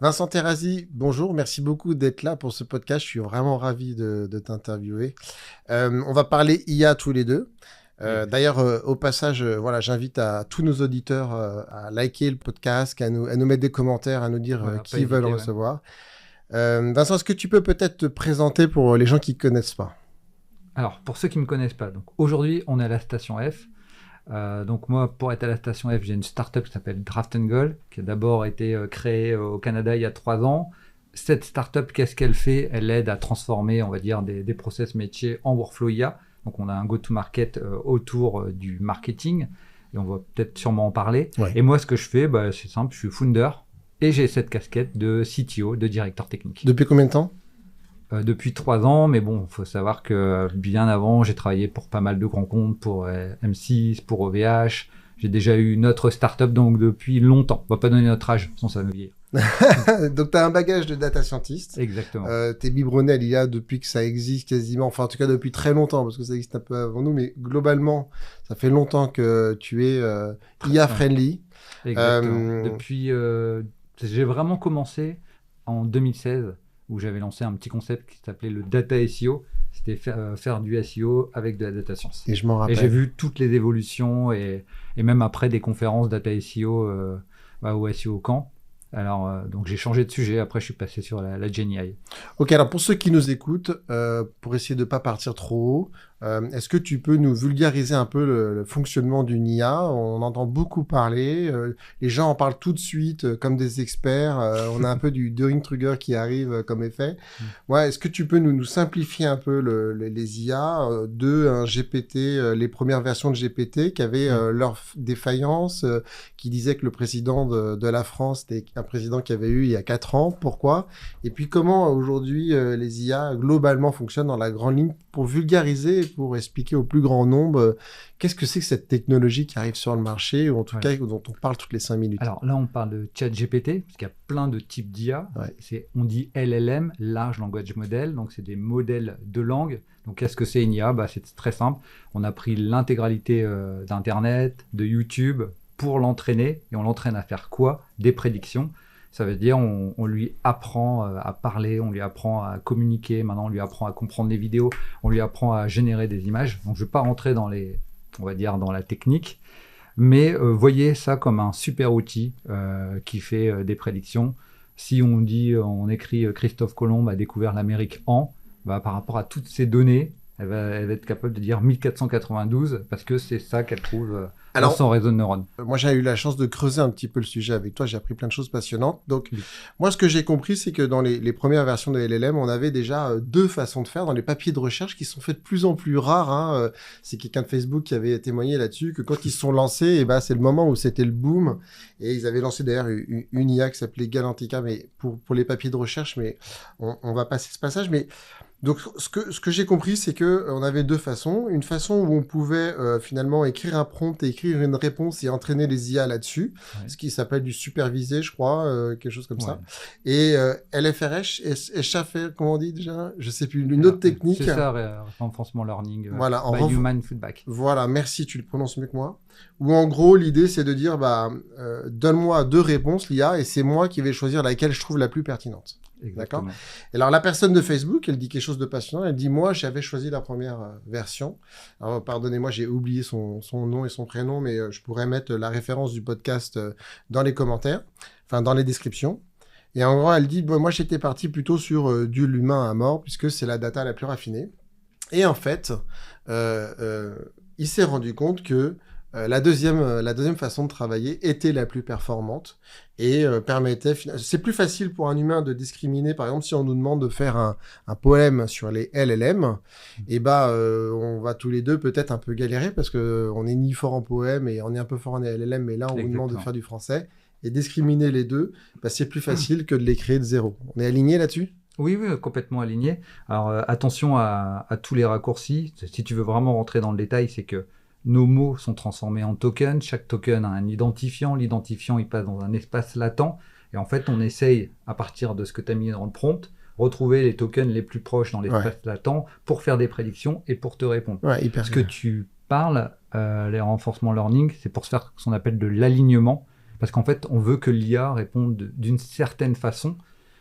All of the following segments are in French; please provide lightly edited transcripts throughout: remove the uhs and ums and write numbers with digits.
Vincent Terrazi, bonjour, merci beaucoup d'être là pour ce podcast. Je suis vraiment ravi de t'interviewer. On va parler IA tous les deux. D'ailleurs, au passage, voilà, j'invite à tous nos auditeurs à liker le podcast, à nous mettre des commentaires, à nous dire Voilà, pas qui ils veulent hésiter, ouais. recevoir. Vincent, est-ce que tu peux peut-être te présenter pour les gens qui ne connaissent pas? Alors, pour ceux qui ne me connaissent pas, donc aujourd'hui, on est à la station F. Donc moi, pour être à la station F, j'ai une startup qui s'appelle Draft Goal, qui a d'abord été créée au Canada il y a 3 ans. Cette startup, qu'est-ce qu'elle fait? Elle aide à transformer, on va dire, des process métiers en workflow IA. Donc on a un go-to-market autour du marketing, et on va peut-être sûrement en parler. Ouais. Et moi, ce que je fais, c'est simple, je suis founder, et j'ai cette casquette de CTO, de directeur technique. Depuis combien de temps? Depuis 3 ans, mais bon, il faut savoir que bien avant, j'ai travaillé pour pas mal de grands comptes, pour M6, pour OVH. J'ai déjà eu notre startup, donc depuis longtemps. On va pas donner notre âge, sinon ça va nous vieillir. Donc, tu as un bagage de data scientist. Exactement. Tu es biberonné à l'IA depuis que ça existe quasiment, enfin en tout cas depuis très longtemps, parce que ça existe un peu avant nous, mais globalement, ça fait longtemps que tu es IA friendly. Exactement. J'ai vraiment commencé en 2016, où j'avais lancé un petit concept qui s'appelait le data SEO. C'était faire du SEO avec de la data science. Et je m'en Et j'ai rappelle. vu toutes les évolutions, et même après des conférences data SEO au SEO Camp. Alors, donc j'ai changé de sujet. Après, je suis passé sur la GenAI. Ok, alors pour ceux qui nous écoutent, pour essayer de ne pas partir trop haut, est-ce que tu peux nous vulgariser un peu le fonctionnement d'une IA? On en entend beaucoup parler, les gens en parlent tout de suite comme des experts, on a un peu du Dunning-Kruger qui arrive comme effet. Ouais, est-ce que tu peux nous simplifier un peu les IA de un GPT, les premières versions de GPT qui avaient leurs défaillances, qui disaient que le président de la France était un président qui avait eu il y a 4 ans, pourquoi? Et puis comment aujourd'hui les IA globalement fonctionnent dans la grande ligne pour vulgariser, pour expliquer au plus grand nombre qu'est-ce que c'est que cette technologie qui arrive sur le marché, ou en tout cas dont on parle toutes les 5 minutes. Alors là, on parle de ChatGPT, parce qu'il y a plein de types d'IA. Ouais. On dit LLM, Large Language Model, donc c'est des modèles de langue. Donc qu'est-ce que c'est une IA? C'est très simple. On a pris l'intégralité d'Internet, de YouTube, pour l'entraîner. Et on l'entraîne à faire quoi? Des prédictions. Ça veut dire on lui apprend à parler, on lui apprend à communiquer, maintenant on lui apprend à comprendre des vidéos, on lui apprend à générer des images. Donc je ne vais pas rentrer on va dire, dans la technique, mais voyez ça comme un super outil qui fait des prédictions. Si on écrit Christophe Colomb a découvert l'Amérique par rapport à toutes ces données, elle va être capable de dire 1492 parce que c'est ça qu'elle trouve dans son réseau de neurones. Moi, j'ai eu la chance de creuser un petit peu le sujet avec toi. J'ai appris plein de choses passionnantes. Donc, moi, ce que j'ai compris, c'est que dans les premières versions de LLM, on avait déjà deux façons de faire dans les papiers de recherche qui sont faits de plus en plus rares. Hein. C'est quelqu'un de Facebook qui avait témoigné là-dessus que quand ils se sont lancés, c'est le moment où c'était le boom. Et ils avaient lancé d'ailleurs une IA qui s'appelait Galantica, mais pour les papiers de recherche. Mais on va passer ce passage. Mais donc, ce que j'ai compris, c'est que on avait deux façons. Une façon où on pouvait finalement écrire un prompt et écrire une réponse et entraîner les IA là-dessus, ce qui s'appelle du supervisé, je crois, quelque chose comme ça. Et LFRH, SHAFR, comment on dit déjà? Je sais plus, une autre technique. C'est ça, Reinforcement Learning voilà, by Human Feedback. Voilà, merci, tu le prononces mieux que moi. Où en gros, l'idée, c'est de dire, donne-moi deux réponses, l'IA, et c'est moi qui vais choisir laquelle je trouve la plus pertinente. D'accord. Et alors, la personne de Facebook, elle dit quelque chose de passionnant. Elle dit, moi, j'avais choisi la première version. Alors, pardonnez-moi, j'ai oublié son nom et son prénom, mais je pourrais mettre la référence du podcast dans les commentaires, enfin, dans les descriptions. Et en gros, elle dit, moi, j'étais parti plutôt sur du l'humain à mort, puisque c'est la data la plus raffinée. Et en fait, il s'est rendu compte que la deuxième façon de travailler était la plus performante et permettait... C'est plus facile pour un humain de discriminer. Par exemple, si on nous demande de faire un poème sur les LLM, on va tous les deux peut-être un peu galérer parce qu'on est ni fort en poème et on est un peu fort en LLM, mais là, on vous demande de faire du français. Et discriminer les deux, c'est plus facile que de les créer de zéro. On est aligné là-dessus ? Oui, complètement aligné. Alors, attention à tous les raccourcis. Si tu veux vraiment rentrer dans le détail, c'est que nos mots sont transformés en tokens. Chaque token a un identifiant. L'identifiant, il passe dans un espace latent. Et en fait, on essaye, à partir de ce que tu as mis dans le prompt, retrouver les tokens les plus proches dans l'espace latent pour faire des prédictions et pour te répondre. Ce que tu parles, les renforcements learning, c'est pour se faire ce qu'on appelle de l'alignement. Parce qu'en fait, on veut que l'IA réponde d'une certaine façon.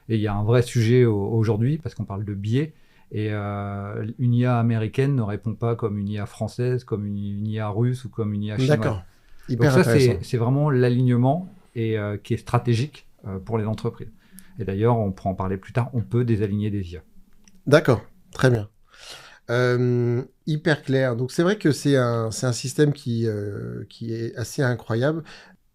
Et il y a un vrai sujet aujourd'hui, parce qu'on parle de biais. Et une IA américaine ne répond pas comme une IA française, comme une IA russe ou comme une IA chinoise. D'accord. Donc ça, c'est vraiment l'alignement et qui est stratégique pour les entreprises. Et d'ailleurs, on pourra en parler plus tard, on peut désaligner des IA. D'accord, très bien. Hyper clair. Donc c'est vrai que c'est un système qui est assez incroyable.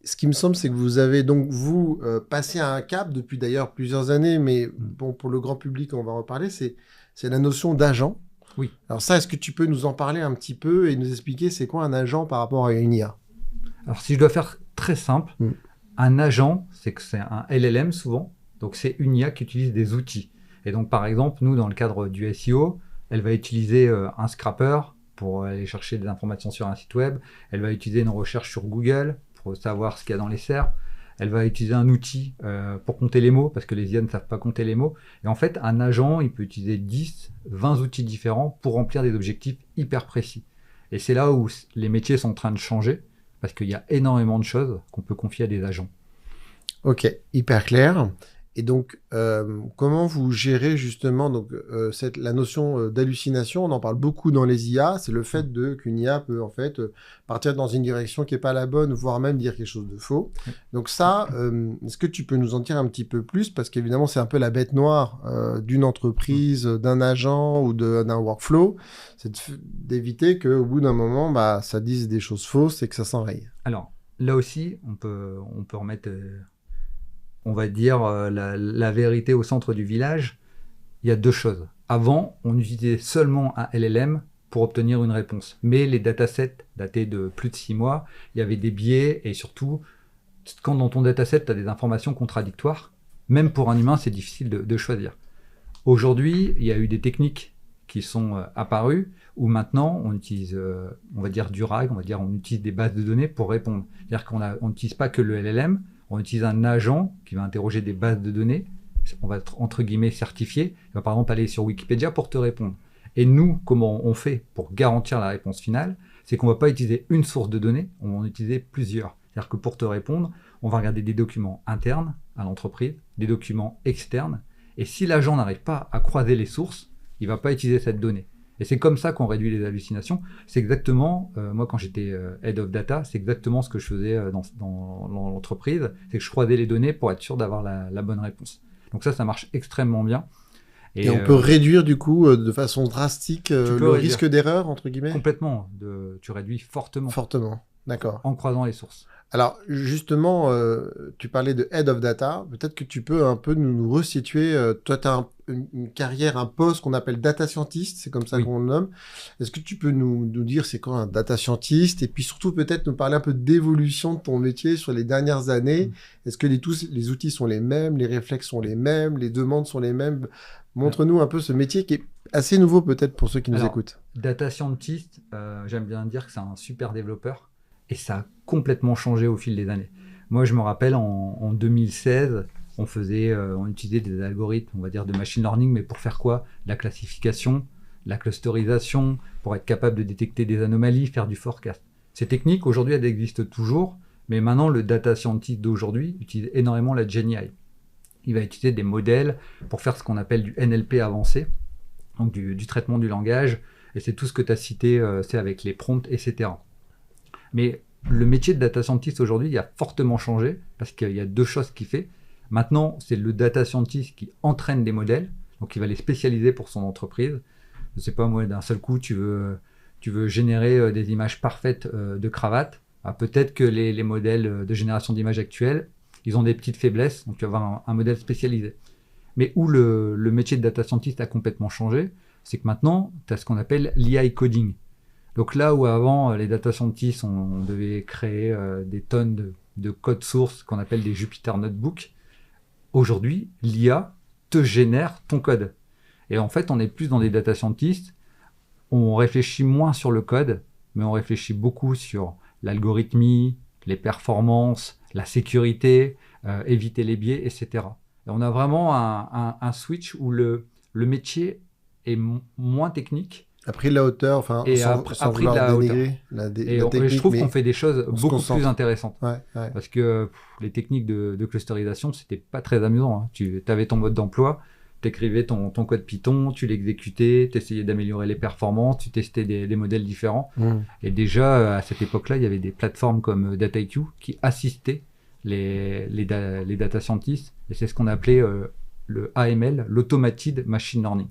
Ce qui me semble, c'est que vous avez donc, vous, passé à un cap depuis d'ailleurs plusieurs années, mais bon, pour le grand public, on va en reparler, c'est la notion d'agent. Oui. Alors ça, est-ce que tu peux nous en parler un petit peu et nous expliquer c'est quoi un agent par rapport à une IA? Alors si je dois faire très simple, un agent, c'est un LLM souvent, donc c'est une IA qui utilise des outils. Et donc par exemple, nous, dans le cadre du SEO, elle va utiliser un scrapper pour aller chercher des informations sur un site web, elle va utiliser une recherche sur Google pour savoir ce qu'il y a dans les SERP. Elle va utiliser un outil pour compter les mots, parce que les IA ne savent pas compter les mots. Et en fait, un agent, il peut utiliser 10, 20 outils différents pour remplir des objectifs hyper précis. Et c'est là où les métiers sont en train de changer, parce qu'il y a énormément de choses qu'on peut confier à des agents. Ok, hyper clair. Et donc, comment vous gérez justement donc, la notion d'hallucination? On en parle beaucoup dans les IA. C'est le fait qu'une IA peut en fait partir dans une direction qui n'est pas la bonne, voire même dire quelque chose de faux. Donc ça, est-ce que tu peux nous en dire un petit peu plus? Parce qu'évidemment, c'est un peu la bête noire d'une entreprise, d'un agent ou d'un workflow. C'est d'éviter qu'au bout d'un moment, bah, ça dise des choses fausses et que ça s'enraye. Alors, là aussi, on peut remettre... on va dire, la vérité au centre du village. Il y a deux choses. Avant, on utilisait seulement un LLM pour obtenir une réponse. Mais les datasets datés de plus de 6 mois, il y avait des biais et surtout, quand dans ton dataset, tu as des informations contradictoires, même pour un humain, c'est difficile de choisir. Aujourd'hui, il y a eu des techniques qui sont apparues où maintenant, on utilise, on va dire, du RAG, on utilise des bases de données pour répondre. C'est-à-dire qu'on n'utilise pas que le LLM, on utilise un agent qui va interroger des bases de données, on va être entre guillemets certifié, il va par exemple aller sur Wikipédia pour te répondre. Et nous, comment on fait pour garantir la réponse finale? C'est qu'on ne va pas utiliser une source de données, on va en utiliser plusieurs. C'est-à-dire que pour te répondre, on va regarder des documents internes à l'entreprise, des documents externes, et si l'agent n'arrive pas à croiser les sources, il ne va pas utiliser cette donnée. Et c'est comme ça qu'on réduit les hallucinations. C'est exactement, moi quand j'étais Head of Data, c'est exactement ce que je faisais dans l'entreprise, c'est que je croisais les données pour être sûr d'avoir la bonne réponse. Donc ça marche extrêmement bien. Et on peut réduire du coup de façon drastique le risque d'erreur, entre guillemets? Complètement, tu réduis fortement. Fortement, d'accord. En croisant les sources. Alors justement, tu parlais de Head of Data, peut-être que tu peux un peu nous resituer, toi tu as une carrière, un poste qu'on appelle Data Scientist, c'est comme ça qu'on le nomme. Est-ce que tu peux nous dire c'est quoi un Data Scientist? Et puis surtout peut-être nous parler un peu d'évolution de ton métier sur les dernières années. Est-ce que les outils sont les mêmes, les réflexes sont les mêmes, les demandes sont les mêmes? Montre-nous un peu ce métier qui est assez nouveau peut-être pour ceux qui nous écoutent. Data Scientist, j'aime bien dire que c'est un super développeur. Et ça a complètement changé au fil des années. Moi, je me rappelle, en 2016, on utilisait des algorithmes, on va dire, de machine learning, mais pour faire quoi? La classification, la clusterisation, pour être capable de détecter des anomalies, faire du forecast. Ces techniques, aujourd'hui, elles existent toujours, mais maintenant, le data scientist d'aujourd'hui utilise énormément la GenAI. Il va utiliser des modèles pour faire ce qu'on appelle du NLP avancé, donc du traitement du langage, et c'est tout ce que tu as cité, c'est avec les prompts, etc. Mais le métier de data scientist aujourd'hui, il a fortement changé parce qu'il y a deux choses qu'il fait. Maintenant, c'est le data scientist qui entraîne des modèles, donc il va les spécialiser pour son entreprise. Je ne sais pas, moi, d'un seul coup, tu veux générer des images parfaites de cravate. Peut-être que les modèles de génération d'images actuels, ils ont des petites faiblesses, donc tu vas avoir un modèle spécialisé. Mais où le métier de data scientist a complètement changé, c'est que maintenant, tu as ce qu'on appelle l'IA coding. Donc là où avant, les data scientists, on devait créer des tonnes de code source qu'on appelle des Jupyter Notebook, aujourd'hui, l'IA te génère ton code. Et en fait, on est plus dans des data scientists, on réfléchit moins sur le code, mais on réfléchit beaucoup sur l'algorithmie, les performances, la sécurité, éviter les biais, etc. Et on a vraiment un switch où le métier est moins technique. A pris de la hauteur, enfin, et sans a pris de vouloir la hauteur. dénigrer Et la technique, je trouve mais qu'on fait des choses on se beaucoup concentre. plus intéressantes. Ouais. Parce que les techniques de clusterisation, c'était pas très amusant. Hein. Tu avais ton mode d'emploi, tu écrivais ton code Python, tu l'exécutais, tu essayais d'améliorer les performances, tu testais des modèles différents. Et déjà, à cette époque-là, il y avait des plateformes comme DataIQ qui assistaient les data scientists. Et c'est ce qu'on appelait le AML, l'Automated Machine Learning.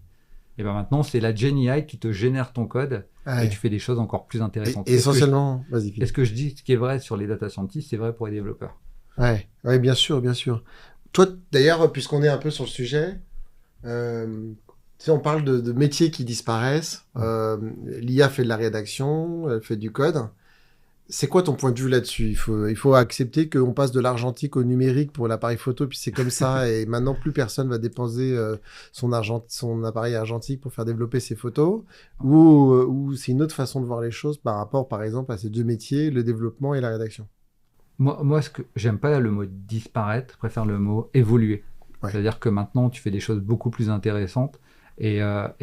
Et bien maintenant, c'est la GenAI qui te génère ton code et tu fais des choses encore plus intéressantes. Et essentiellement, vas-y. Est-ce que je dis ce qui est vrai sur les data scientists, c'est vrai pour les développeurs? Ouais, bien sûr, bien sûr. Toi, d'ailleurs, puisqu'on est un peu sur le sujet, tu sais, on parle de métiers qui disparaissent. L'IA fait de la rédaction, elle fait du code. C'est quoi ton point de vue là-dessus? Il faut accepter qu'on passe de l'argentique au numérique pour l'appareil photo, puis c'est comme ça, et maintenant plus personne va dépenser son appareil argentique pour faire développer ses photos, ou c'est une autre façon de voir les choses par rapport, par exemple, à ces deux métiers, le développement et la rédaction. Moi, ce que j'aime pas le mot disparaître, je préfère le mot évoluer. Ouais. C'est-à-dire que maintenant, tu fais des choses beaucoup plus intéressantes, et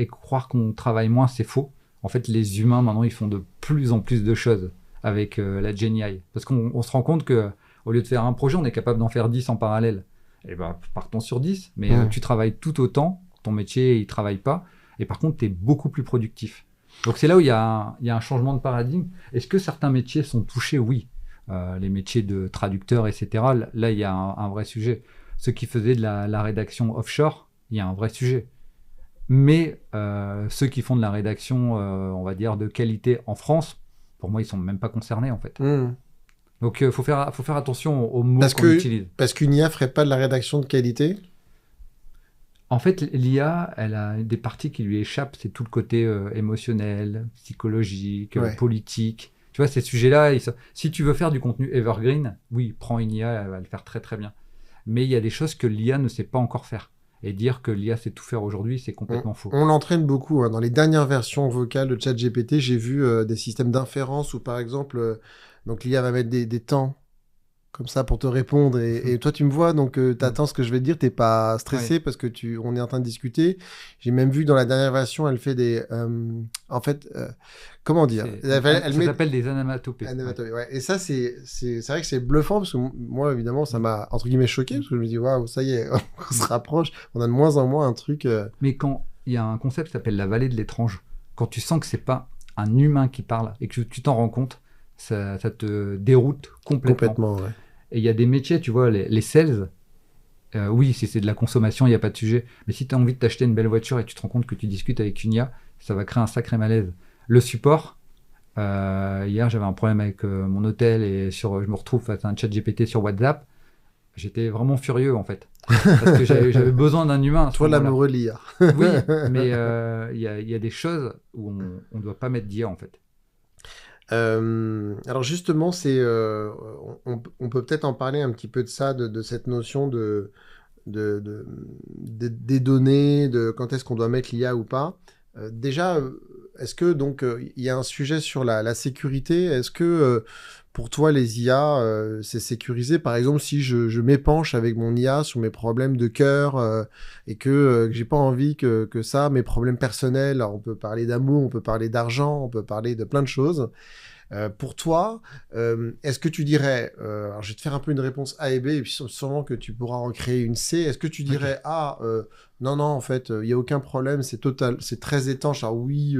croire qu'on travaille moins, c'est faux. En fait, les humains, maintenant, ils font de plus en plus de choses avec la GenAI. Parce qu'on se rend compte qu'au lieu de faire un projet, on est capable d'en faire 10 en parallèle. Et ben, partons sur 10, mais tu travailles tout autant, ton métier, il ne travaille pas, et par contre, tu es beaucoup plus productif. Donc, c'est là où il y a un changement de paradigme. Est-ce que certains métiers sont touchés? Oui. Les métiers de traducteur, etc., là, il y a un vrai sujet. Ceux qui faisaient de la rédaction offshore, il y a un vrai sujet. Mais ceux qui font de la rédaction, on va dire, de qualité en France, pour moi, ils sont même pas concernés, en fait. Donc, faut faire attention aux mots qu'on utilise. Parce qu'une IA ferait pas de la rédaction de qualité? En fait, l'IA, elle a des parties qui lui échappent. C'est tout le côté émotionnel, psychologique, politique. Tu vois, ces sujets-là, si tu veux faire du contenu evergreen, oui, prends une IA, elle va le faire très, très bien. Mais il y a des choses que l'IA ne sait pas encore faire. Et dire que l'IA sait tout faire aujourd'hui, c'est complètement faux. On l'entraîne beaucoup. Hein. Dans les dernières versions vocales de ChatGPT, j'ai vu des systèmes d'inférence où, par exemple, donc l'IA va mettre des temps comme ça pour te répondre. Et toi, tu me vois, donc tu attends ce que je vais te dire. Tu n'es pas stressé parce que on est en train de discuter. J'ai même vu dans la dernière version, elle fait des... en fait, comment dire? Ça s'appelle des anamatopées. Ouais. Et ça, c'est vrai que c'est bluffant parce que moi, évidemment, ça m'a, entre guillemets, choqué parce que je me dis, waouh, ça y est, on se rapproche. On a de moins en moins un truc... Mais quand il y a un concept qui s'appelle la vallée de l'étrange, quand tu sens que c'est pas un humain qui parle et que tu t'en rends compte, ça te déroute complètement. Ouais. Et il y a des métiers, tu vois, les sales, oui, si c'est de la consommation, il n'y a pas de sujet. Mais si tu as envie de t'acheter une belle voiture et tu te rends compte que tu discutes avec une IA, ça va créer un sacré malaise. Le support, hier, j'avais un problème avec mon hôtel et je me retrouve face à un chat GPT sur WhatsApp. J'étais vraiment furieux, en fait. Parce que j'avais besoin d'un humain. Toi, l'amoureux de l'IA. Oui, mais il y a des choses où on ne doit pas mettre d'IA, en fait. Alors justement, on peut peut-être en parler un petit peu de ça, de cette notion des données, de quand est-ce qu'on doit mettre l'IA ou pas. Déjà, est-ce que donc il y a un sujet sur la sécurité? Est-ce que pour toi les IA c'est sécurisé? Par exemple, si je m'épanche avec mon IA sur mes problèmes de cœur et que j'ai pas envie que mes problèmes personnels, alors on peut parler d'amour, on peut parler d'argent, on peut parler de plein de choses. Pour toi, est-ce que tu dirais, alors je vais te faire un peu une réponse A et B, et puis sûrement que tu pourras en créer une C. Est-ce que tu dirais, non, en fait, il n'y a aucun problème, c'est très étanche. Alors oui,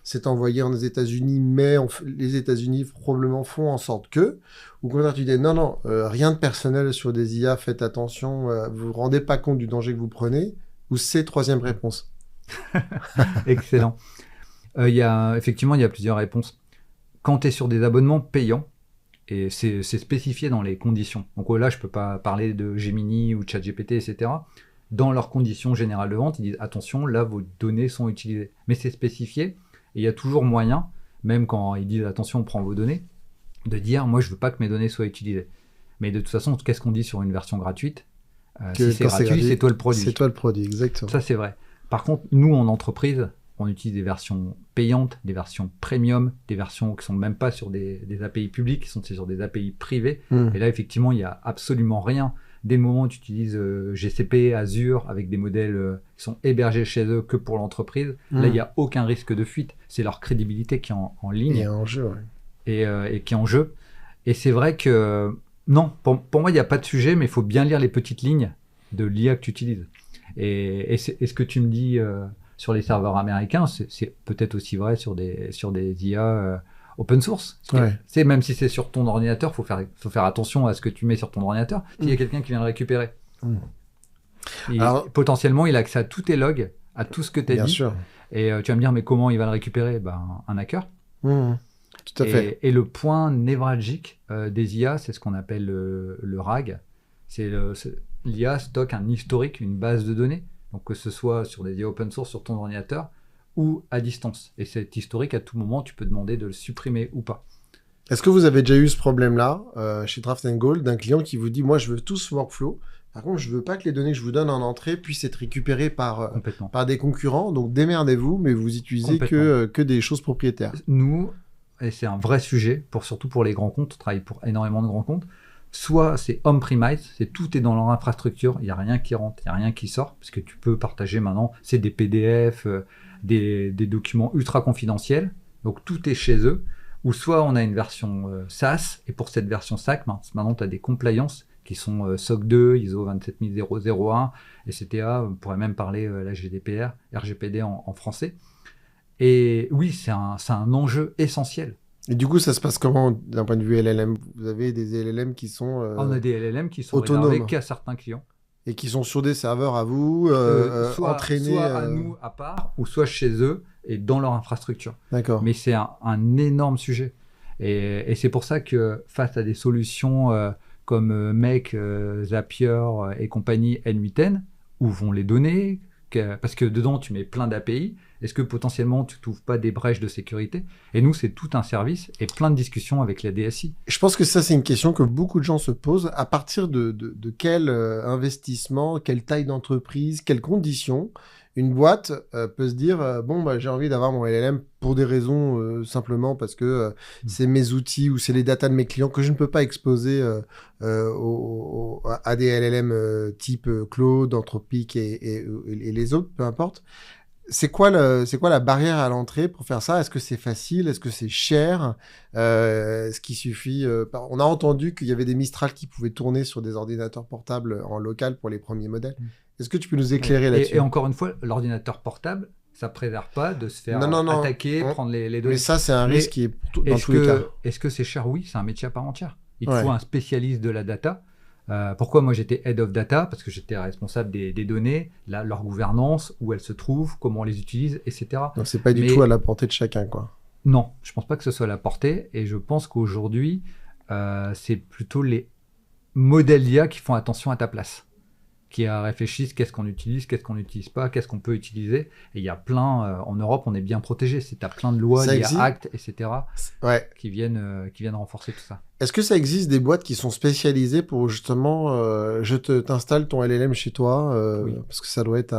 c'est envoyé aux États-Unis, mais les États-Unis probablement font en sorte que, ou quand tu dis, non, rien de personnel sur des IA, faites attention, vous vous rendez pas compte du danger que vous prenez, ou C, troisième réponse. Excellent. Effectivement, il y a plusieurs réponses. Quand tu es sur des abonnements payants, et c'est spécifié dans les conditions. Donc là, je ne peux pas parler de Gemini ou ChatGPT, etc. Dans leurs conditions générales de vente, ils disent attention, là, vos données sont utilisées. Mais c'est spécifié, et il y a toujours moyen, même quand ils disent attention, on prend vos données, de dire moi, je ne veux pas que mes données soient utilisées. Mais de toute façon, qu'est-ce qu'on dit sur une version gratuite? Si c'est gratuit, c'est toi le produit. C'est toi le produit, exactement. Ça, c'est vrai. Par contre, nous, en entreprise, on utilise des versions payantes, des versions premium, des versions qui ne sont même pas sur des API publics, qui sont sur des API privées. Et là, effectivement, il n'y a absolument rien Dès le moment où tu utilises GCP, Azure, avec des modèles qui sont hébergés chez eux que pour l'entreprise, là, il n'y a aucun risque de fuite. C'est leur crédibilité qui est en ligne. Et en jeu, et qui est en jeu. Et c'est vrai que, non, pour moi, il n'y a pas de sujet, mais il faut bien lire les petites lignes de l'IA que tu utilises. Et ce que tu me dis sur les serveurs américains, c'est peut-être aussi vrai sur des IA open source. Même si c'est sur ton ordinateur, faut faire attention à ce que tu mets sur ton ordinateur. S'il y a quelqu'un qui vient le récupérer, potentiellement, il a accès à tous tes logs, à tout ce que tu as dit. Bien sûr. Et tu vas me dire, mais comment il va le récupérer? Un hacker. Tout à fait. Et le point névralgique des IA, c'est ce qu'on appelle le RAG. L'IA stocke un historique, une base de données, donc que ce soit sur des IA open source sur ton ordinateur ou à distance. Et cet historique, à tout moment, tu peux demander de le supprimer ou pas. Est-ce que vous avez déjà eu ce problème-là chez Draft & Gold d'un client qui vous dit « Moi, je veux tout ce workflow. Par contre, je veux pas que les données que je vous donne en entrée puissent être récupérées par des concurrents. Donc, démerdez-vous, mais vous utilisez que des choses propriétaires. » Nous, et c'est un vrai sujet, surtout pour les grands comptes, on travaille pour énormément de grands comptes, soit c'est on-premise, tout est dans leur infrastructure, il n'y a rien qui rentre, il n'y a rien qui sort, parce que tu peux partager maintenant, c'est des PDF, des documents ultra confidentiels, donc tout est chez eux, ou soit on a une version SaaS, et pour cette version SaaS, maintenant tu as des compliances qui sont SOC 2, ISO 27001, etc. On pourrait même parler la GDPR, RGPD en français. Et oui, c'est un enjeu essentiel. Et du coup, ça se passe comment d'un point de vue LLM? Vous avez des LLM qui sont on a des LLM qui sont autonomes réservés qu'à certains clients. Et qui sont sur des serveurs à vous, entraînés... Soit à nous à part, ou soit chez eux et dans leur infrastructure. D'accord. Mais c'est un énorme sujet. Et c'est pour ça que face à des solutions comme Make, Zapier et compagnie, N8N, où vont les données, parce que dedans tu mets plein d'API, est-ce que potentiellement tu trouves pas des brèches de sécurité? Et nous, c'est tout un service et plein de discussions avec la DSI. Je pense que ça, c'est une question que beaucoup de gens se posent. À partir de quel investissement, quelle taille d'entreprise, quelles conditions une boîte peut se dire j'ai envie d'avoir mon LLM pour des raisons simplement parce que c'est mes outils ou c'est les datas de mes clients que je ne peux pas exposer à des LLM type Claude, Anthropic et les autres, peu importe. C'est quoi la barrière à l'entrée pour faire ça? Est-ce que c'est facile? Est-ce que c'est cher? Est-ce qu'il suffit... On a entendu qu'il y avait des Mistral qui pouvaient tourner sur des ordinateurs portables en local pour les premiers modèles. Est-ce que tu peux nous éclairer là-dessus? Et encore une fois, l'ordinateur portable, ça ne préserve pas de se faire attaquer, prendre les données. Mais ça, c'est un risque qui est dans tous les cas. Est-ce que c'est cher? Oui, c'est un métier à part entière. Il te faut un spécialiste de la data. Pourquoi moi j'étais Head of Data? Parce que j'étais responsable des données, leur gouvernance, où elles se trouvent, comment on les utilise, etc. Donc c'est pas du tout à la portée de chacun, quoi. Non, je pense pas que ce soit à la portée. Et je pense qu'aujourd'hui, c'est plutôt les modèles IA qui font attention à ta place, qui réfléchissent qu'est-ce qu'on utilise, qu'est-ce qu'on n'utilise pas, qu'est-ce qu'on peut utiliser. Et il y a plein, en Europe, on est bien protégé. Tu as plein de lois, il y a Acte, etc. qui viennent renforcer tout ça. Est-ce que ça existe des boîtes qui sont spécialisées pour justement, t'installes ton LLM chez toi oui. Parce que ça doit être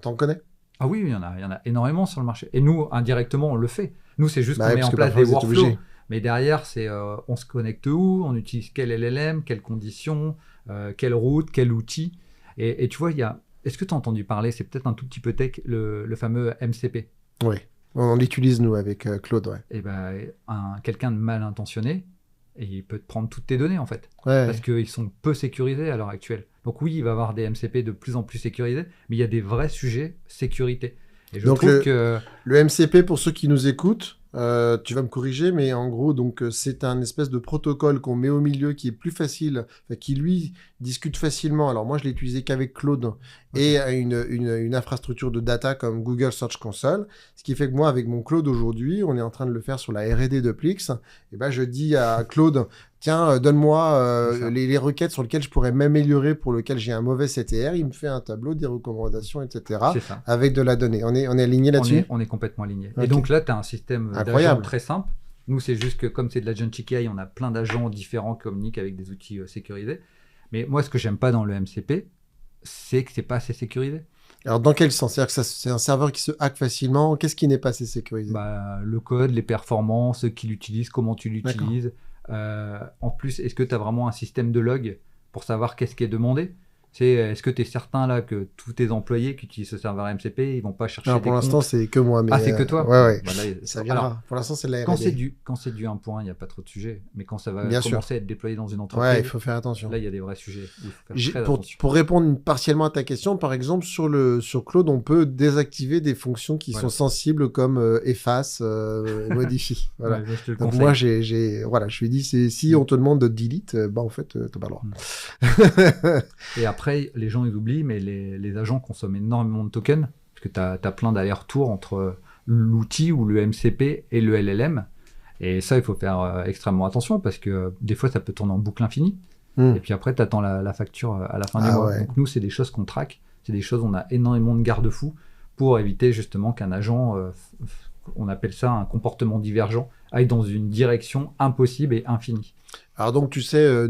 T'en connais? Ah oui, il y en a énormément sur le marché. Et nous, indirectement, on le fait. Nous, c'est juste qu'on met en place des workflows. Mais derrière, c'est on se connecte où, on utilise quel LLM, quelles conditions, quelle route, quel outil. Et tu vois, est-ce que tu as entendu parler, c'est peut-être un tout petit peu tech, le fameux MCP? Oui, on l'utilise nous avec Claude. Ouais. Et quelqu'un de mal intentionné, et il peut te prendre toutes tes données en fait. Ouais. Parce qu'ils sont peu sécurisés à l'heure actuelle. Donc oui, il va y avoir des MCP de plus en plus sécurisés, mais il y a des vrais sujets sécurité. Et je trouve que... Le MCP, pour ceux qui nous écoutent, tu vas me corriger, mais en gros, donc c'est un espèce de protocole qu'on met au milieu qui est plus facile, qui lui discute facilement. Alors moi, je l'ai utilisé qu'avec Claude et une infrastructure de data comme Google Search Console, ce qui fait que moi, avec mon Claude aujourd'hui, on est en train de le faire sur la R&D de Plix. Et je dis à Claude, tiens, donne-moi les requêtes sur lesquelles je pourrais m'améliorer, pour lesquelles j'ai un mauvais CTR. Il me fait un tableau, des recommandations, etc. avec de la donnée. On est aligné là-dessus? On est complètement aligné. Okay. Et donc là, tu as un système d'agents très simple. Nous, c'est juste que comme c'est de l'Agentic AI, on a plein d'agents différents qui communiquent avec des outils sécurisés. Mais moi, ce que j'aime pas dans le MCP, c'est que c'est pas assez sécurisé. Alors, dans quel sens? C'est-à-dire que c'est un serveur qui se hack facilement. Qu'est-ce qui n'est pas assez sécurisé? Le code, les performances, qui l'utilisent, comment tu l'utilises. En plus, est-ce que tu as vraiment un système de log pour savoir qu'est-ce qui est demandé. Est-ce que tu es certain là que tous tes employés qui utilisent ce serveur MCP, ils vont pas chercher Alors, des pour l'instant, comptes. c'est que moi. Mais, c'est que toi. Ouais. Bah, là, ça viendra. Alors, pour l'instant, c'est de la R&D. quand c'est du 1.1, il n'y a pas trop de sujets. Mais quand ça va Bien commencer sûr. à être déployé dans une entreprise, il faut faire attention. là, il y a des vrais sujets. Il faut faire très attention. Pour répondre partiellement à ta question, par exemple, sur Claude, on peut désactiver des fonctions qui sont sensibles comme efface, modifie. Voilà. Ouais, je te le Donc conseille. moi, je lui ai dit, si on te demande de delete, en fait, t'as pas le droit. Et après, les gens, ils oublient, mais les agents consomment énormément de tokens, parce que tu as plein d'allers-retours entre l'outil ou le MCP et le LLM. Et ça, il faut faire extrêmement attention, parce que des fois, ça peut tourner en boucle infinie. Et puis après, tu attends la facture à la fin du mois. Ouais. Donc nous, c'est des choses qu'on traque, c'est des choses, on a énormément de garde-fous pour éviter justement qu'un agent, on appelle ça un comportement divergent, aille dans une direction impossible et infinie. Alors donc, tu sais,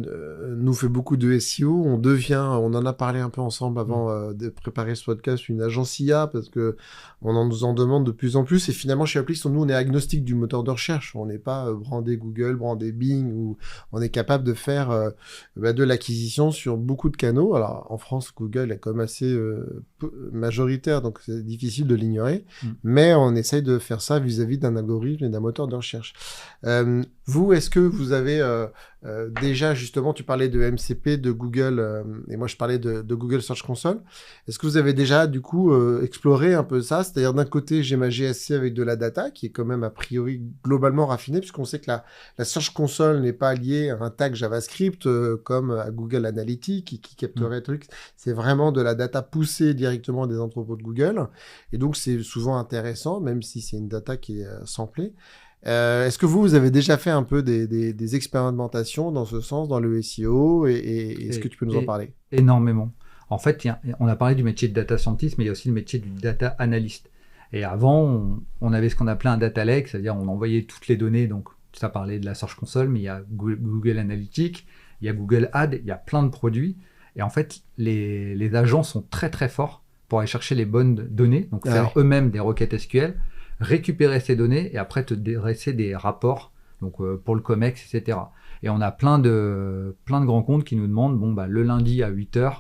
nous fait beaucoup de SEO. On en a parlé un peu ensemble avant de préparer ce podcast, une agence IA, parce que nous en demande de plus en plus. Et finalement, chez Applix, nous, on est agnostique du moteur de recherche. On n'est pas brandé Google, brandé Bing, ou on est capable de faire de l'acquisition sur beaucoup de canaux. Alors, en France, Google est quand même assez majoritaire, donc c'est difficile de l'ignorer. Mais on essaye de faire ça vis-à-vis d'un algorithme et d'un moteur de recherche. Vous, est-ce que vous avez... déjà, justement, tu parlais de MCP, de Google, et moi je parlais de Google Search Console. Est-ce que vous avez déjà, du coup, exploré un peu ça? C'est-à-dire, d'un côté, j'ai ma GSC avec de la data, qui est quand même, a priori, globalement raffinée, puisqu'on sait que la Search Console n'est pas liée à un tag JavaScript, comme à Google Analytics, qui capterait truc. C'est vraiment de la data poussée directement des entrepôts de Google. Et donc, c'est souvent intéressant, même si c'est une data qui est samplée. Est-ce que vous avez déjà fait un peu des expérimentations dans ce sens, dans le SEO, et est-ce que tu peux nous en parler? Énormément. En fait, on a parlé du métier de data scientist, mais il y a aussi le métier du data analyst. Et avant, on avait ce qu'on appelait un data lake, c'est-à-dire on envoyait toutes les données, donc ça parlait de la Search Console, mais il y a Google Analytics, il y a Google Ads, il y a plein de produits. Et en fait, les agents sont très très forts pour aller chercher les bonnes données, donc faire eux-mêmes des requêtes SQL, récupérer ces données et après te dresser des rapports donc pour le COMEX, etc. Et on a plein de grands comptes qui nous demandent, le lundi à 8h,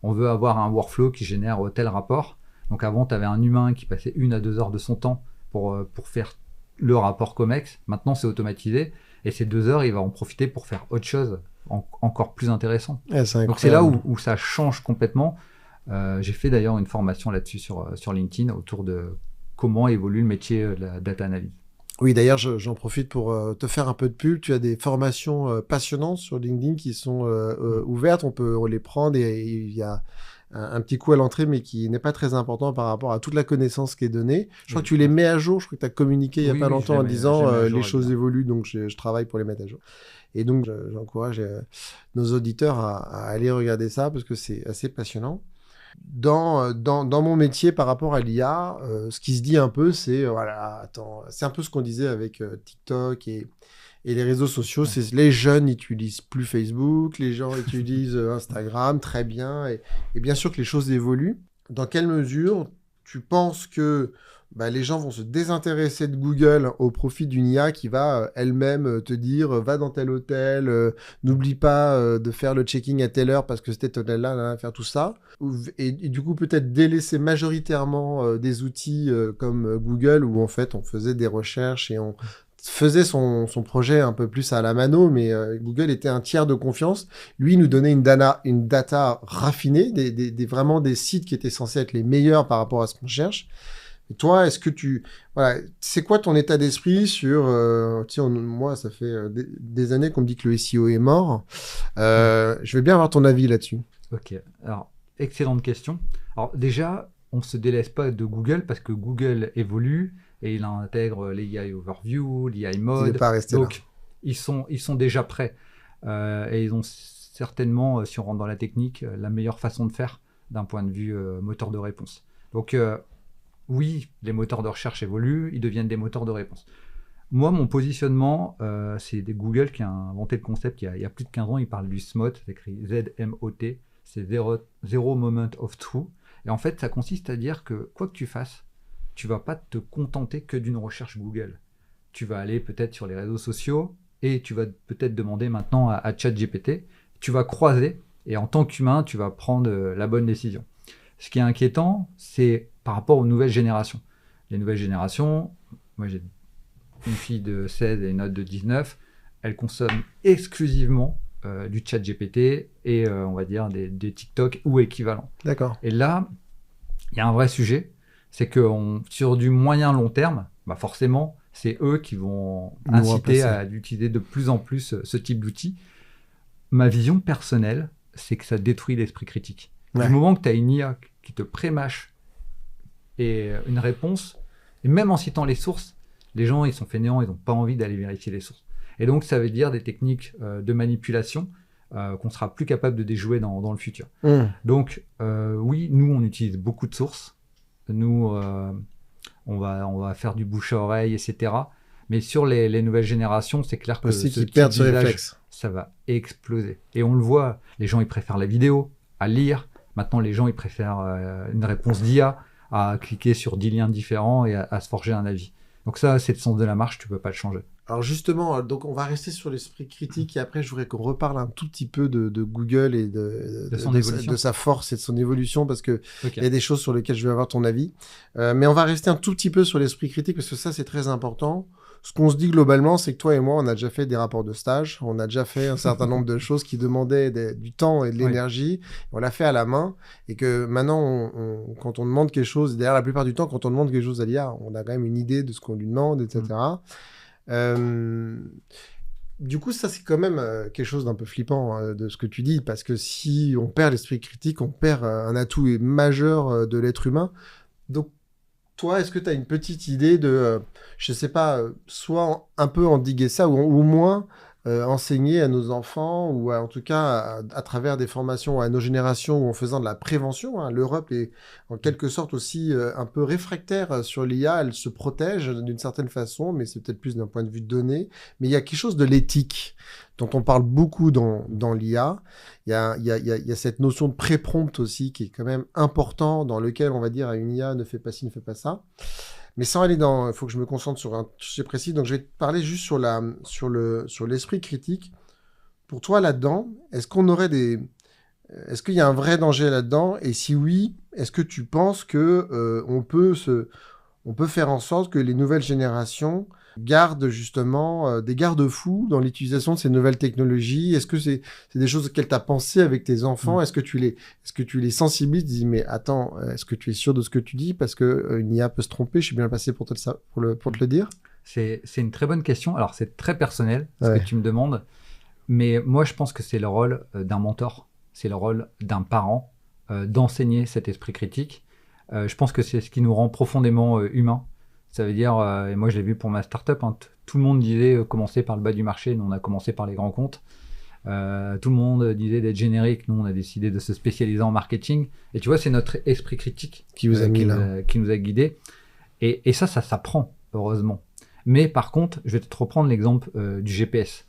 on veut avoir un workflow qui génère tel rapport. Donc avant, tu avais un humain qui passait 1 à 2 heures de son temps pour faire le rapport COMEX. Maintenant, c'est automatisé. Et ces 2 heures, il va en profiter pour faire autre chose encore plus intéressant. Donc c'est là où ça change complètement. J'ai fait d'ailleurs une formation là-dessus sur LinkedIn autour de comment évolue le métier de la data analyse. Oui, d'ailleurs, j'en profite pour te faire un peu de pub. Tu as des formations passionnantes sur LinkedIn qui sont ouvertes. On peut les prendre et il y a un petit coup à l'entrée, mais qui n'est pas très important par rapport à toute la connaissance qui est donnée. Je crois que tu les mets à jour. Je crois que tu as communiqué il n'y a pas longtemps en disant les choses évoluent, donc je travaille pour les mettre à jour. Et donc, j'encourage nos auditeurs à aller regarder ça parce que c'est assez passionnant. Dans mon métier par rapport à l'IA, ce qui se dit un peu, c'est c'est un peu ce qu'on disait avec TikTok et les réseaux sociaux. C'est les jeunes n'utilisent plus Facebook, les gens utilisent Instagram, très bien, et bien sûr que les choses évoluent. Dans quelle mesure tu penses que les gens vont se désintéresser de Google au profit d'une IA qui va elle-même te dire va dans tel hôtel, n'oublie pas de faire le checking à telle heure parce que cet hôtel-là, faire tout ça. Et du coup, peut-être délaisser majoritairement des outils comme Google où en fait on faisait des recherches et on faisait son projet un peu plus à la mano, mais Google était un tiers de confiance. Lui, il nous donnait une data raffinée, vraiment des sites qui étaient censés être les meilleurs par rapport à ce qu'on cherche. Et toi, est-ce que c'est quoi ton état d'esprit sur... moi, ça fait des années qu'on me dit que le SEO est mort. Je vais bien avoir ton avis là-dessus. Ok, alors, excellente question. Alors déjà, on ne se délaisse pas de Google parce que Google évolue et il intègre l'AI Overview, l'AI Mode. Il n'est pas resté donc, là. Ils sont déjà prêts. Et ils ont certainement, si on rentre dans la technique, la meilleure façon de faire d'un point de vue moteur de réponse. Donc, oui, les moteurs de recherche évoluent, ils deviennent des moteurs de réponse. Moi, mon positionnement, c'est Google qui a inventé le concept il y a plus de 15 ans. Il parle du SMOT, c'est écrit Z-M-O-T, c'est Zero Moment of Truth. Et en fait, ça consiste à dire que quoi que tu fasses, tu vas pas te contenter que d'une recherche Google. Tu vas aller peut-être sur les réseaux sociaux et tu vas peut-être demander maintenant à ChatGPT. Tu vas croiser Et en tant qu'humain, tu vas prendre la bonne décision. Ce qui est inquiétant, c'est par rapport aux nouvelles générations. Les nouvelles générations, moi j'ai une fille de 16 et une autre de 19, elles consomment exclusivement du chat GPT et on va dire des TikTok ou équivalents. D'accord. Et là, il y a un vrai sujet, c'est que sur du moyen long terme, bah forcément, c'est eux qui vont inciter à utiliser de plus en plus ce type d'outils. Ma vision personnelle, c'est que ça détruit l'esprit critique. Du moment que tu as une IA qui te prémâche et une réponse, et même en citant les sources, les gens, ils sont fainéants, ils n'ont pas envie d'aller vérifier les sources. Et donc, ça veut dire des techniques de manipulation qu'on sera plus capable de déjouer dans le futur. Donc, oui, nous, on utilise beaucoup de sources. Nous, on va faire du bouche à oreille, etc. Mais sur les nouvelles générations, c'est clair que ce type d'usage, ça va exploser. Et on le voit, les gens, ils préfèrent la vidéo à lire. Maintenant, les gens, ils préfèrent une réponse d'IA à cliquer sur 10 liens différents et à se forger un avis. Donc ça, c'est le sens de la marche, tu peux pas le changer. Alors justement, donc on va rester sur l'esprit critique et après je voudrais qu'on reparle un tout petit peu de Google et de sa force et de son évolution parce que il y a des choses sur lesquelles je veux avoir ton avis. Mais on va rester un tout petit peu sur l'esprit critique parce que ça c'est très important. Ce qu'on se dit globalement, c'est que toi et moi, on a déjà fait des rapports de stage, on a déjà fait un certain nombre de choses qui demandaient du temps et de l'énergie. On l'a fait à la main et que maintenant, quand on demande quelque chose, d'ailleurs la plupart du temps, quand on demande quelque chose à l'IA, on a quand même une idée de ce qu'on lui demande, etc. Du coup, ça, c'est quand même quelque chose d'un peu flippant de ce que tu dis, parce que si on perd l'esprit critique, on perd un atout majeur de l'être humain. Donc, toi, est-ce que tu as une petite idée de, je sais pas, soit un peu endiguer ça, ou au moins enseigner à nos enfants, ou en tout cas à travers des formations à nos générations, ou en faisant de la prévention. L'Europe est en quelque sorte aussi un peu réfractaire sur l'IA, elle se protège d'une certaine façon, mais c'est peut-être plus d'un point de vue de données. Mais il y a quelque chose de l'éthique dont on parle beaucoup dans l'IA. Il y a cette notion de pré-prompt aussi qui est quand même important, dans lequel on va dire à une IA ne fais pas ci, ne fais pas ça. Mais sans aller dans... Il faut que je me concentre sur un sujet précis. Donc, je vais te parler juste sur l'esprit critique. Pour toi, là-dedans, est-ce qu'il y a un vrai danger là-dedans? Et si oui, est-ce que tu penses que on peut faire en sorte que les nouvelles générations gardent justement des garde-fous dans l'utilisation de ces nouvelles technologies? Est-ce que c'est des choses auxquelles tu as pensé avec tes enfants? Est-ce que tu les sensibilises? Tu dis, mais attends, est-ce que tu es sûr de ce que tu dis? Parce qu'une IA peut se tromper, je suis bien placé pour te le dire. C'est une très bonne question. Alors, c'est très personnel, ce que tu me demandes. Mais moi, je pense que c'est le rôle d'un mentor. C'est le rôle d'un parent d'enseigner cet esprit critique. Je pense que c'est ce qui nous rend profondément humains. Ça veut dire, et moi je l'ai vu pour ma startup, tout le monde disait commencer par le bas du marché, nous on a commencé par les grands comptes. Tout le monde disait d'être générique, nous on a décidé de se spécialiser en marketing. Et tu vois, c'est notre esprit critique qui nous a guidés. Et ça s'apprend, heureusement. Mais par contre, je vais te reprendre l'exemple du GPS.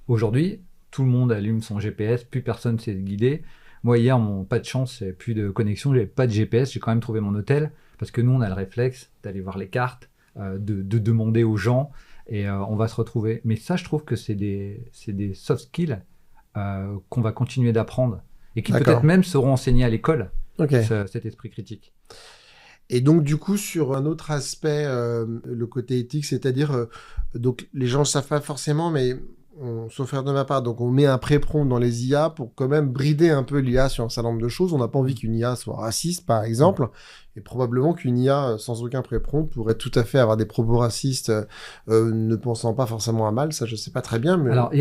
Aujourd'hui, tout le monde allume son GPS, plus personne ne sait se guider. Moi hier, pas de chance, plus de connexion, j'avais pas de GPS, j'ai quand même trouvé mon hôtel. Parce que nous, on a le réflexe d'aller voir les cartes, de demander aux gens, et on va se retrouver. Mais ça, je trouve que c'est des soft skills qu'on va continuer d'apprendre, et qui peut-être même seront enseignés à l'école, cet esprit critique. Et donc, du coup, sur un autre aspect, le côté éthique, c'est-à-dire, donc les gens ne savent pas forcément, mais... sauf faire de ma part, donc on met un pré-prompt dans les IA pour quand même brider un peu l'IA sur un certain nombre de choses. On n'a pas envie qu'une IA soit raciste, par exemple, et probablement qu'une IA sans aucun pré-prompt pourrait tout à fait avoir des propos racistes, ne pensant pas forcément à mal. Ça, je sais pas très bien. Mais... Alors,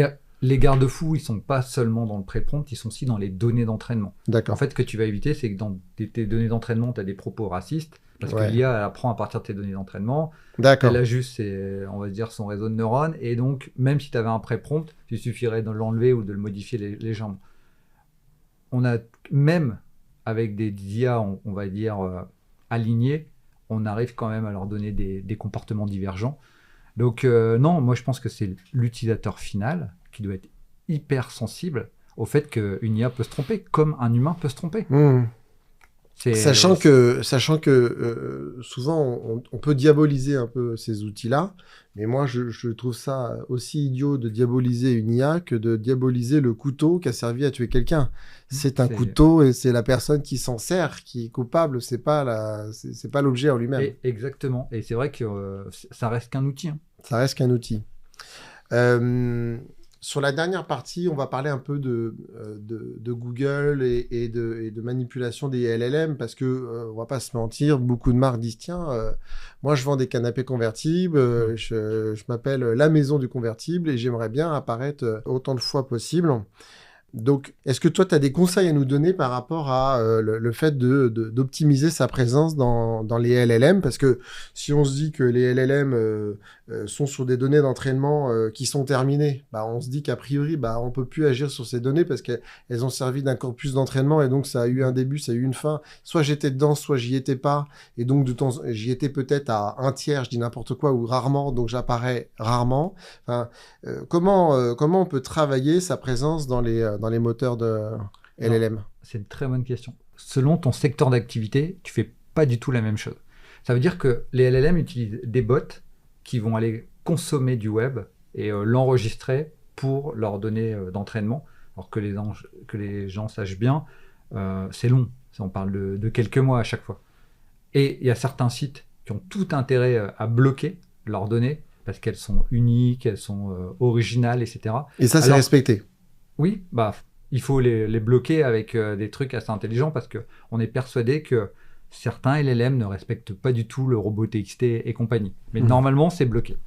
les garde-fous, ils sont pas seulement dans le pré-prompt, ils sont aussi dans les données d'entraînement. D'accord. En fait, ce que tu vas éviter, c'est que dans tes données d'entraînement, tu as des propos racistes, parce que l'IA, elle apprend à partir de tes données d'entraînement. D'accord. Elle ajuste, on va dire, son réseau de neurones, et donc, même si tu avais un pré-prompt, il suffirait de l'enlever ou de le modifier légèrement. On a, même avec des IA, on va dire, alignés, on arrive quand même à leur donner des comportements divergents. Donc, non, moi, je pense que c'est l'utilisateur final qui doit être hyper sensible au fait qu'une IA peut se tromper, comme un humain peut se tromper. Sachant que souvent on peut diaboliser un peu ces outils-là, Mais moi, je trouve ça aussi idiot de diaboliser une IA que de diaboliser le couteau qui a servi à tuer quelqu'un. C'est un couteau et c'est la personne qui s'en sert qui est coupable. C'est pas l'objet en lui-même. Exactement. Et c'est vrai que ça reste qu'un outil. Hein. Ça reste qu'un outil. Sur la dernière partie, on va parler un peu de Google et de manipulation des LLM parce que, on va pas se mentir, beaucoup de marques disent, tiens, moi je vends des canapés convertibles, je m'appelle la maison du convertible et j'aimerais bien apparaître autant de fois possible. Donc, est-ce que toi, tu as des conseils à nous donner par rapport à le fait d'optimiser sa présence dans les LLM? Parce que si on se dit que les LLM sont sur des données d'entraînement qui sont terminées, bah, on se dit qu'a priori, bah, on peut plus agir sur ces données parce qu'elles ont servi d'un corpus d'entraînement et donc ça a eu un début, ça a eu une fin. Soit j'étais dedans, soit j'y étais pas. Et donc, j'y étais peut-être à un tiers, je dis n'importe quoi, ou rarement, donc j'apparais rarement. Enfin, comment on peut travailler sa présence dans les moteurs de LLM? C'est une très bonne question. Selon ton secteur d'activité, tu fais pas du tout la même chose. Ça veut dire que les LLM utilisent des bots qui vont aller consommer du web et l'enregistrer pour leurs données d'entraînement. Alors que les gens sachent bien, c'est long. On parle de quelques mois à chaque fois. Et il y a certains sites qui ont tout intérêt à bloquer leurs données parce qu'elles sont uniques, elles sont originales, etc. Et ça, c'est respecté. Oui, bah, il faut les bloquer avec des trucs assez intelligents parce qu'on est persuadé que certains LLM ne respectent pas du tout le robot TXT et compagnie. Mais normalement, c'est bloqué.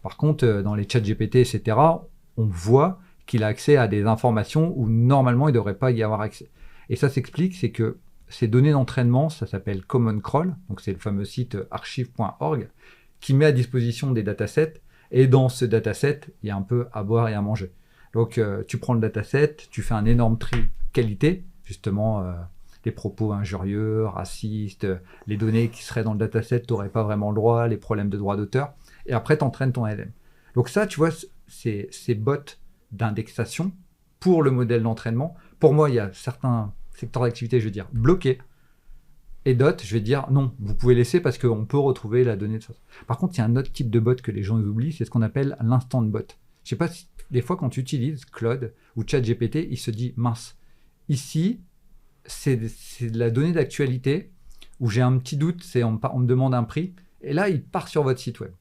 Par contre, dans les chats GPT, etc., on voit qu'il a accès à des informations où normalement, il ne devrait pas y avoir accès. Et ça s'explique, c'est que ces données d'entraînement, ça s'appelle Common Crawl, donc c'est le fameux site archive.org, qui met à disposition des datasets. Et dans ce dataset, il y a un peu à boire et à manger. Donc, tu prends le dataset, tu fais un énorme tri qualité, justement, les propos injurieux, racistes, les données qui seraient dans le dataset, tu n'aurais pas vraiment le droit, les problèmes de droit d'auteur. Et après, tu entraînes ton LLM. Donc ça, tu vois, c'est ces bots d'indexation pour le modèle d'entraînement. Pour moi, il y a certains secteurs d'activité, je veux dire, bloqués. Et d'autres, je vais dire, non, vous pouvez laisser parce qu'on peut retrouver la donnée de ça. Par contre, il y a un autre type de bot que les gens oublient, c'est ce qu'on appelle l'instant bot. Je sais pas si des fois, quand tu utilises Claude ou ChatGPT, il se dit, mince, ici, c'est de la donnée d'actualité où j'ai un petit doute, on me demande un prix, et là, il part sur votre site web.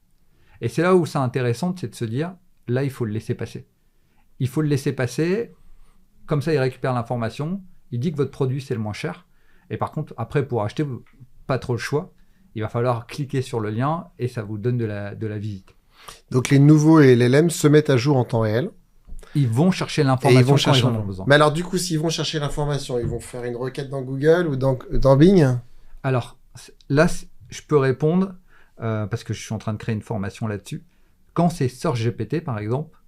Et c'est là où c'est intéressant, c'est de se dire, là, il faut le laisser passer. Il faut le laisser passer, comme ça, il récupère l'information, il dit que votre produit, c'est le moins cher, et par contre, après, pour acheter, pas trop le choix, il va falloir cliquer sur le lien, et ça vous donne de la visite. Donc, les nouveaux LLM se mettent à jour en temps réel. Ils vont chercher l'information quand ils en ont besoin. Mais alors, du coup, s'ils vont chercher l'information, ils vont faire une requête dans Google ou dans Bing? Alors, là, je peux répondre, parce que je suis en train de créer une formation là-dessus. Quand c'est SearchGPT, par exemple,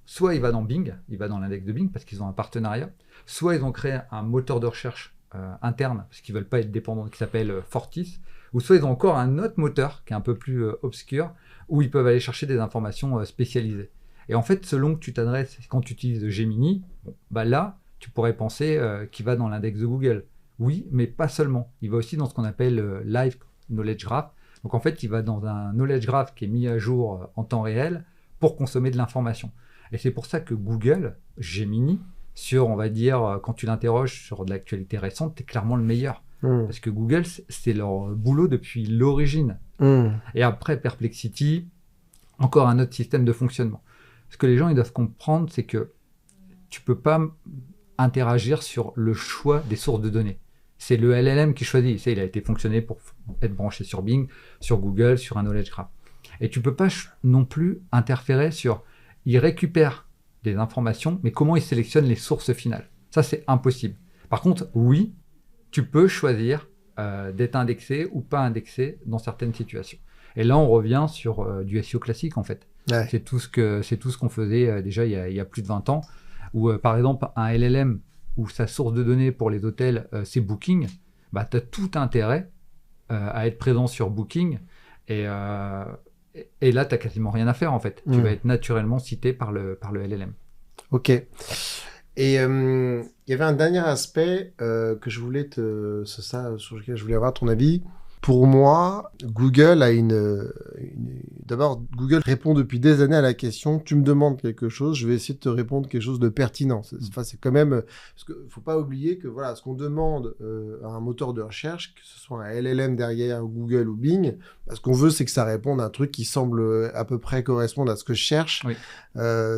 soit il va dans Bing, il va dans l'index de Bing, parce qu'ils ont un partenariat, soit ils ont créé un moteur de recherche interne, parce qu'ils ne veulent pas être dépendants, qui s'appelle Fortis, ou soit ils ont encore un autre moteur, qui est un peu plus obscur, où ils peuvent aller chercher des informations spécialisées. Et en fait, selon que tu t'adresses, quand tu utilises Gemini, bah là, tu pourrais penser qu'il va dans l'index de Google. Oui, mais pas seulement. Il va aussi dans ce qu'on appelle Live Knowledge Graph. Donc en fait, il va dans un Knowledge Graph qui est mis à jour en temps réel pour consommer de l'information. Et c'est pour ça que Google, Gemini, on va dire, quand tu l'interroges sur de l'actualité récente, tu es clairement le meilleur. Parce que Google, c'est leur boulot depuis l'origine. Et après, Perplexity, encore un autre système de fonctionnement. Ce que les gens ils doivent comprendre, c'est que tu ne peux pas interagir sur le choix des sources de données. C'est le LLM qui choisit. Il a été fonctionné pour être branché sur Bing, sur Google, sur un Knowledge Graph. Et tu ne peux pas non plus interférer sur... Il récupère des informations, mais comment il sélectionne les sources finales? Ça, c'est impossible. Par contre, oui, tu peux choisir d'être indexé ou pas indexé dans certaines situations. Et là, on revient sur du SEO classique, en fait. Ouais. C'est tout ce qu'on faisait déjà il y a plus de 20 ans, où par exemple un LLM où sa source de données pour les hôtels c'est Booking, bah, tu as tout intérêt à être présent sur Booking et là tu n'as quasiment rien à faire en fait. Tu vas être naturellement cité par le LLM. Ok. Et il y avait un dernier aspect que je voulais sur lequel je voulais avoir ton avis. Pour moi, Google a D'abord, Google répond depuis des années à la question, tu me demandes quelque chose, je vais essayer de te répondre quelque chose de pertinent. C'est quand même... Parce qu'il ne faut pas oublier que voilà, ce qu'on demande à un moteur de recherche, que ce soit un LLM derrière Google ou Bing, ce qu'on veut, c'est que ça réponde à un truc qui semble à peu près correspondre à ce que je cherche. Oui.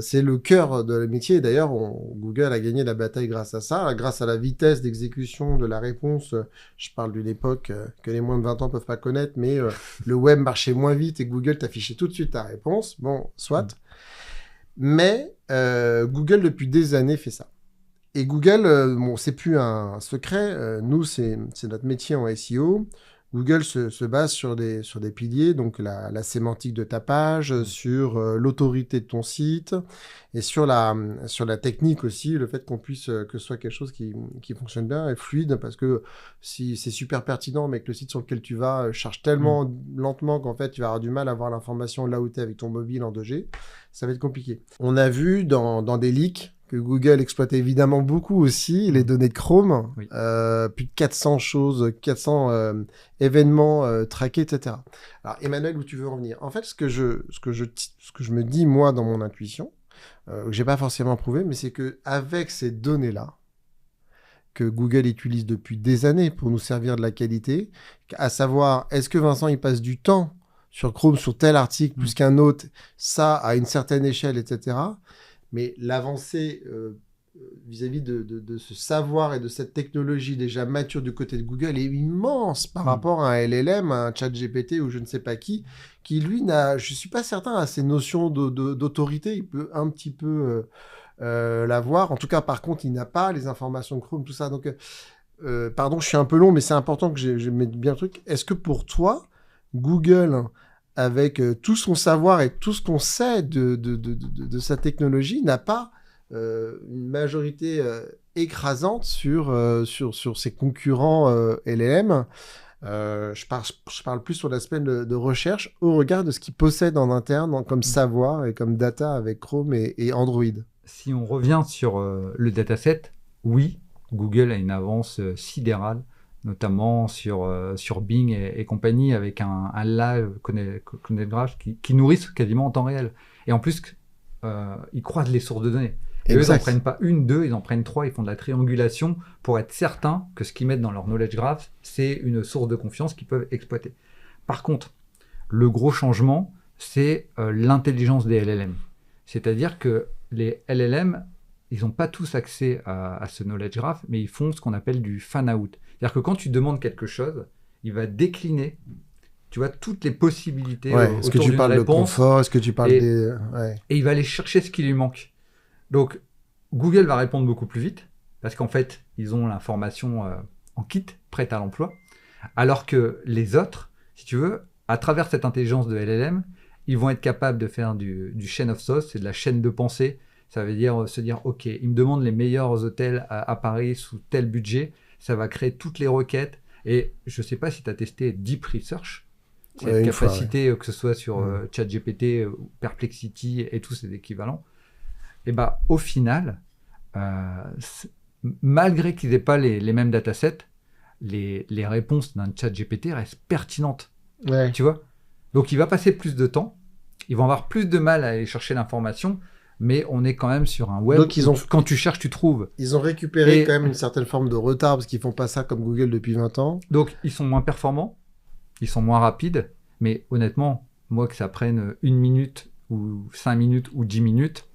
C'est le cœur de le métier. D'ailleurs, Google a gagné la bataille grâce à ça, grâce à la vitesse d'exécution de la réponse. Je parle d'une époque que les moins de 20 ans peuvent pas connaître, mais le web marchait moins vite et Google t'affichait tout de suite ta réponse. Bon, soit. Mais Google, depuis des années, fait ça. Et Google, bon, c'est plus un secret. Nous, c'est notre métier en SEO. Google se base sur des piliers, donc la sémantique de ta page, sur l'autorité de ton site et sur la technique aussi, le fait qu'on puisse que ce soit quelque chose qui fonctionne bien et fluide, parce que si c'est super pertinent, mais que le site sur lequel tu vas charge tellement lentement qu'en fait tu vas avoir du mal à voir l'information là où tu es avec ton mobile en 2G, ça va être compliqué. On a vu dans des leaks que Google exploitait évidemment beaucoup aussi, les données de Chrome, plus de 400 événements traqués, etc. Alors Emmanuel, où tu veux en venir? En fait, ce que je me dis moi dans mon intuition, que j'ai pas forcément prouvé, mais c'est que avec ces données-là que Google utilise depuis des années pour nous servir de la qualité, à savoir, est-ce que Vincent il passe du temps sur Chrome sur tel article plus qu'un autre, ça à une certaine échelle, etc. Mais l'avancée vis-à-vis de ce savoir et de cette technologie déjà mature du côté de Google est immense par rapport à un LLM, à un ChatGPT ou je ne sais pas qui lui n'a, je suis pas certain, à ces notions d'autorité. Il peut un petit peu l'avoir. En tout cas, par contre, il n'a pas les informations de Chrome, tout ça. Donc, pardon, je suis un peu long, mais c'est important que je mette bien le truc. Est-ce que pour toi, Google, avec tout son savoir et tout ce qu'on sait de sa technologie, n'a pas une majorité écrasante sur ses concurrents LLM. Je parle plus sur l'aspect de recherche au regard de ce qu'ils possèdent en interne comme savoir et comme data avec Chrome et Android. Si on revient sur le dataset, oui, Google a une avance sidérale, notamment sur Bing et compagnie, avec un live Connect Graph qui nourrissent quasiment en temps réel. Et en plus, ils croisent les sources de données. Et eux, ils n'en prennent pas une, deux, ils en prennent trois, ils font de la triangulation pour être certains que ce qu'ils mettent dans leur knowledge graph, c'est une source de confiance qu'ils peuvent exploiter. Par contre, le gros changement, c'est l'intelligence des LLM. C'est-à-dire que les LLM, ils n'ont pas tous accès à ce knowledge graph, mais ils font ce qu'on appelle du fan-out. C'est-à-dire que quand tu demandes quelque chose, il va décliner, tu vois, toutes les possibilités autour d'une réponse. Est-ce que tu parles de confort? Est-ce que tu parles et il va aller chercher ce qui lui manque. Donc, Google va répondre beaucoup plus vite, parce qu'en fait, ils ont l'information en kit, prête à l'emploi, alors que les autres, si tu veux, à travers cette intelligence de LLM, ils vont être capables de faire du chain of thought, c'est de la chaîne de pensée. Ça veut dire se dire, OK, ils me demandent les meilleurs hôtels à Paris sous tel budget, ça va créer toutes les requêtes. Et je ne sais pas si tu as testé Deep Research, cette capacité, que ce soit sur ChatGPT, Perplexity et tous ces équivalents. Et bah, au final, malgré qu'ils n'aient pas les mêmes datasets, les réponses d'un ChatGPT restent pertinentes. Ouais. Tu vois? Donc, il va passer plus de temps, ils vont avoir plus de mal à aller chercher l'information, mais on est quand même sur un web où quand tu cherches, tu trouves. Ils ont récupéré quand même une certaine forme de retard, parce qu'ils ne font pas ça comme Google depuis 20 ans. Donc, ils sont moins performants, ils sont moins rapides, mais honnêtement, moi, que ça prenne 1 minute ou 5 minutes ou 10 minutes,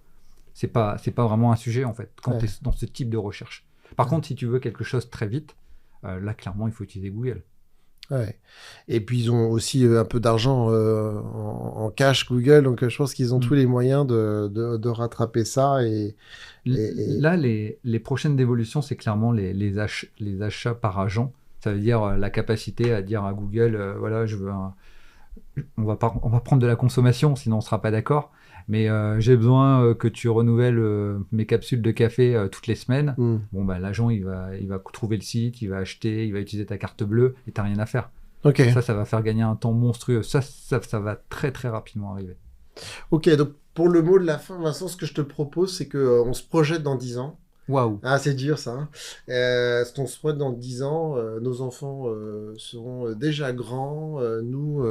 c'est pas vraiment un sujet, en fait, quand tu es dans ce type de recherche. Par contre, si tu veux quelque chose très vite, là, clairement, il faut utiliser Google. Ouais. Et puis, ils ont aussi un peu d'argent en cash, Google, donc je pense qu'ils ont tous les moyens de rattraper ça. Là, les prochaines évolutions, c'est clairement les achats par agent. Ça veut dire la capacité à dire à Google, voilà, je veux on va prendre de la consommation, sinon on ne sera pas d'accord. Mais j'ai besoin que tu renouvelles mes capsules de café toutes les semaines. Bon, bah, l'agent, il va trouver le site, il va acheter, il va utiliser ta carte bleue et tu n'as rien à faire. Okay. Ça va faire gagner un temps monstrueux. Ça va très, très rapidement arriver. Ok, donc pour le mot de la fin, Vincent, ce que je te propose, c'est qu'on se projette dans 10 ans. Waouh. Ah, c'est dur ça. Hein. On se souhaite dans 10 ans, nos enfants seront déjà grands. Nous,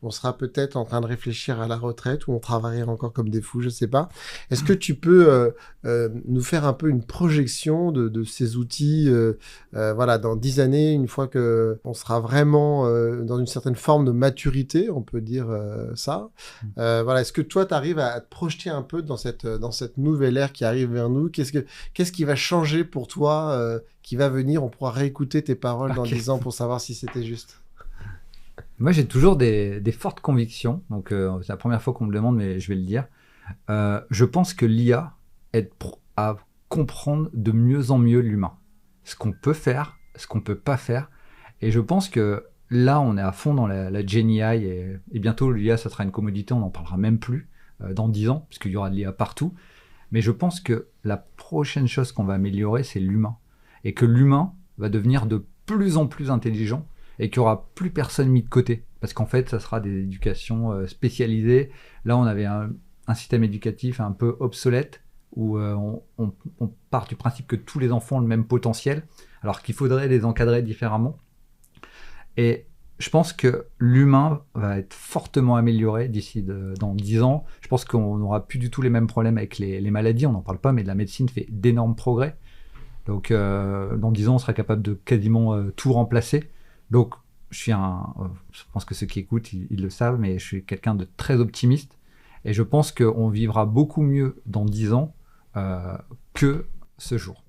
on sera peut-être en train de réfléchir à la retraite ou on travaillera encore comme des fous, je sais pas. Est-ce que tu peux nous faire un peu une projection de ces outils voilà, dans 10 années, une fois que on sera vraiment dans une certaine forme de maturité, on peut dire ça. Voilà, est-ce que toi, tu arrives à te projeter un peu dans cette nouvelle ère qui arrive vers nous? Qu'est-ce qui va changer pour toi, qui va venir? On pourra réécouter tes paroles dans 10 ans pour savoir si c'était juste. Moi, j'ai toujours des fortes convictions. Donc, c'est la première fois qu'on me le demande, mais je vais le dire. Je pense que l'IA aide à comprendre de mieux en mieux l'humain. Ce qu'on peut faire, ce qu'on peut pas faire. Et je pense que là, on est à fond dans la Gen AI et bientôt, l'IA, ça sera une commodité. On n'en parlera même plus dans 10 ans, puisqu'il y aura de l'IA partout. Mais je pense que la prochaine chose qu'on va améliorer, c'est l'humain. Et que l'humain va devenir de plus en plus intelligent et qu'il n'y aura plus personne mis de côté. Parce qu'en fait, ça sera des éducations spécialisées. Là, on avait un système éducatif un peu obsolète où on part du principe que tous les enfants ont le même potentiel, alors qu'il faudrait les encadrer différemment. Et je pense que l'humain va être fortement amélioré dans 10 ans. Je pense qu'on n'aura plus du tout les mêmes problèmes avec les maladies. On n'en parle pas, mais la médecine fait d'énormes progrès. Donc, dans 10 ans, on sera capable de quasiment tout remplacer. Donc, je pense que ceux qui écoutent, ils le savent, mais je suis quelqu'un de très optimiste. Et je pense qu'on vivra beaucoup mieux dans 10 ans que ce jour.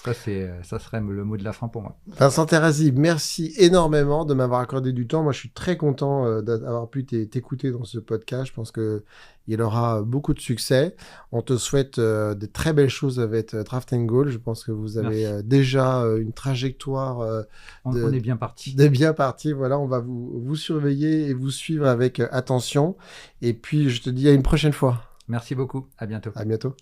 Ça serait le mot de la fin pour moi. Vincent Terrazi, merci énormément de m'avoir accordé du temps. Moi, je suis très content d'avoir pu t'écouter dans ce podcast. Je pense qu'il aura beaucoup de succès. On te souhaite de très belles choses avec Draft & Goal. Je pense que vous avez déjà une trajectoire. On est bien parti. Bien parti. Voilà, on va vous surveiller et vous suivre avec attention. Et puis, je te dis à une prochaine fois. Merci beaucoup. À bientôt. À bientôt.